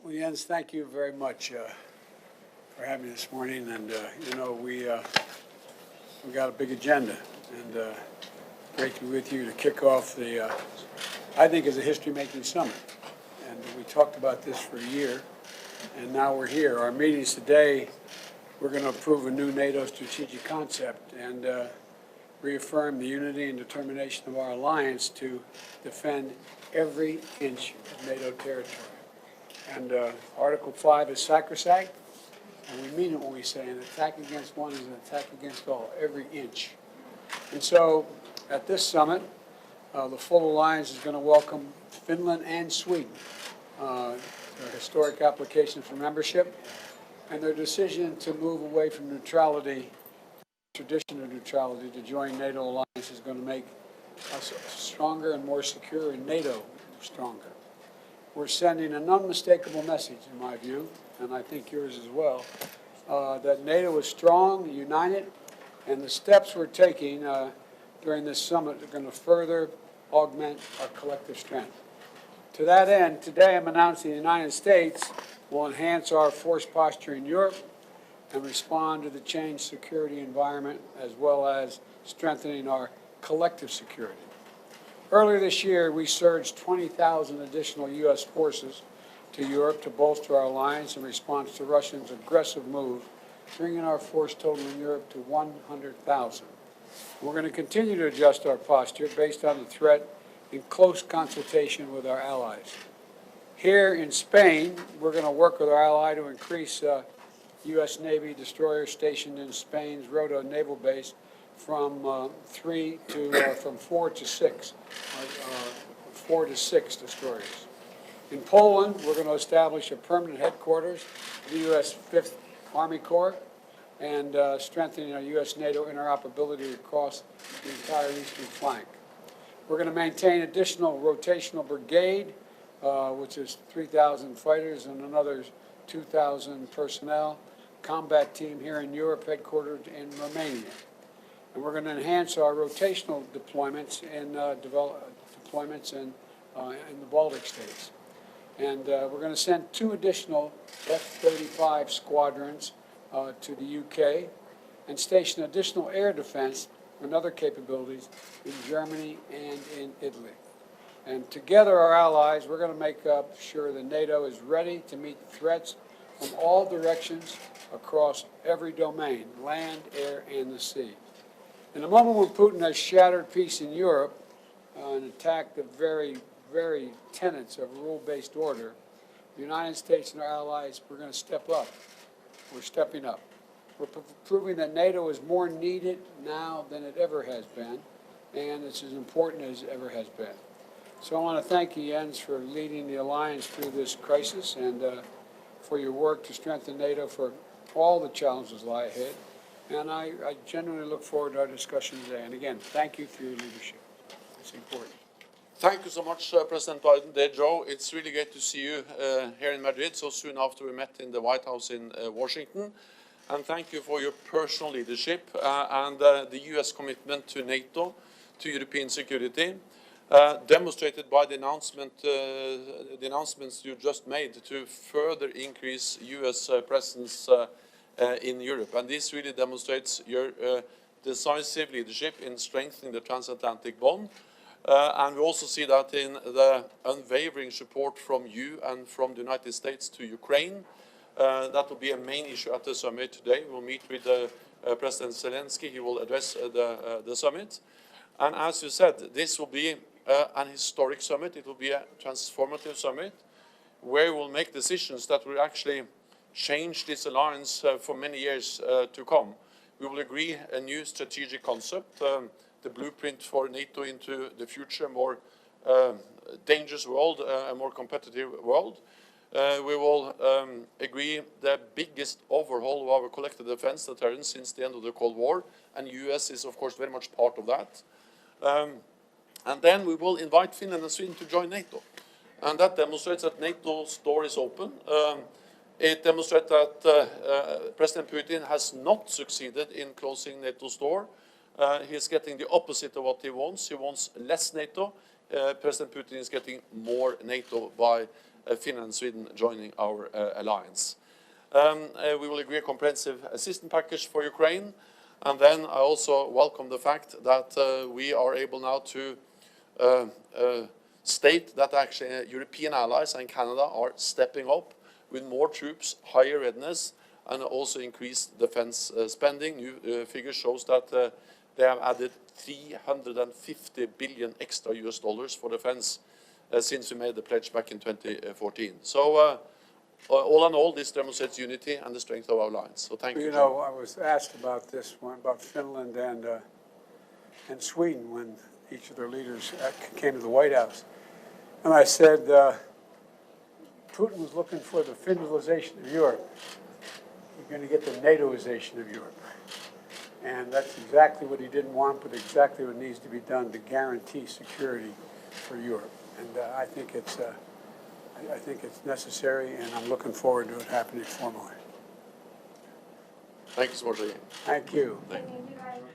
Well, Jens, thank you very much for having me this morning. And we got a big agenda, and great to be with you to kick off the I think is a history-making summit. And we talked about this for a year, and now we're here. Our meetings today, we're going to approve a new NATO strategic concept and reaffirm the unity and determination of our alliance to defend every inch of NATO territory. And Article 5 is sacrosanct, and we mean it when we say an attack against one is an attack against all, every inch. And so at this summit, the full alliance is going to welcome Finland and Sweden, their historic application for membership, and their decision to move away from neutrality, tradition of neutrality, to join NATO alliance is going to make us stronger and more secure, and NATO stronger. We're sending an unmistakable message, in my view, and I think yours as well, that NATO is strong, united, and the steps we're taking during this summit are going to further augment our collective strength. To that end, today I'm announcing the United States will enhance our force posture in Europe and respond to the changed security environment, as well as strengthening our collective security. Earlier this year, we surged 20,000 additional U.S. forces to Europe to bolster our alliance in response to Russia's aggressive move, bringing our force total in Europe to 100,000. We're going to continue to adjust our posture based on the threat in close consultation with our allies. Here in Spain, we're going to work with our ally to increase U.S. Navy destroyers stationed in Spain's Rota naval base from 4 to 6 destroyers. In Poland, we're going to establish a permanent headquarters of the U.S. 5th Army Corps and strengthening our U.S. NATO interoperability across the entire eastern flank. We're going to maintain additional rotational brigade, which is 3,000 fighters and another 2,000 personnel, combat team here in Europe, headquartered in Romania. And we're going to enhance our rotational deployments in the Baltic states. And we're going to send 2 additional F-35 squadrons to the UK and station additional air defense and other capabilities in Germany and in Italy. And together, our allies, we're going to make sure that NATO is ready to meet threats from all directions across every domain, land, air, and the sea. In a moment when Putin has shattered peace in Europe and attacked the very, very tenets of rule-based order, the United States and our allies, we're going to step up. We're stepping up. We're proving that NATO is more needed now than it ever has been, and it's as important as it ever has been. So I want to thank you, Jens, for leading the alliance through this crisis and for your work to strengthen NATO for all the challenges that lie ahead. And I genuinely look forward to our discussion today. And again, thank you for your leadership. It's important. Thank you so much, President Biden. Dear Joe, it's really great to see you here in Madrid so soon after we met in the White House in Washington. And thank you for your personal leadership and the U.S. commitment to NATO, to European security, demonstrated by the announcements you just made to further increase U.S. presence in Europe. And this really demonstrates your decisive leadership in strengthening the transatlantic bond. And we also see that in the unwavering support from you and from the United States to Ukraine. That will be a main issue at the summit today. We'll meet with President Zelensky. He will address the summit. And as you said, this will be an historic summit. It will be a transformative summit where we'll make decisions that will actually change this alliance for many years to come. We will agree a new strategic concept, the blueprint for NATO into the future, more dangerous world, a more competitive world. We will agree the biggest overhaul of our collective defense deterrence since the end of the Cold War, and the US is, of course, very much part of that. And then we will invite Finland and Sweden to join NATO. And that demonstrates that NATO's door is open. It demonstrates that President Putin has not succeeded in closing NATO's door. He's getting the opposite of what he wants. He wants less NATO. President Putin is getting more NATO by Finland and Sweden joining our alliance. We will agree a comprehensive assistance package for Ukraine. And then I also welcome the fact that we are able now to state that actually European allies and Canada are stepping up with more troops, higher readiness, and also increased defense spending. New figures shows that they have added 350 billion extra US dollars for defense since we made the pledge back in 2014. So all in all, this demonstrates unity and the strength of our alliance. So thank you. You know, I was asked about this one, about Finland and Sweden when each of their leaders came to the White House. And I said, Putin was looking for the Finlandization of Europe. You're going to get the NATOization of Europe. And that's exactly what he didn't want, but exactly what needs to be done to guarantee security for Europe. And I think it's necessary, and I'm looking forward to it happening formally. Thank you so much again. Thank you. Thank you.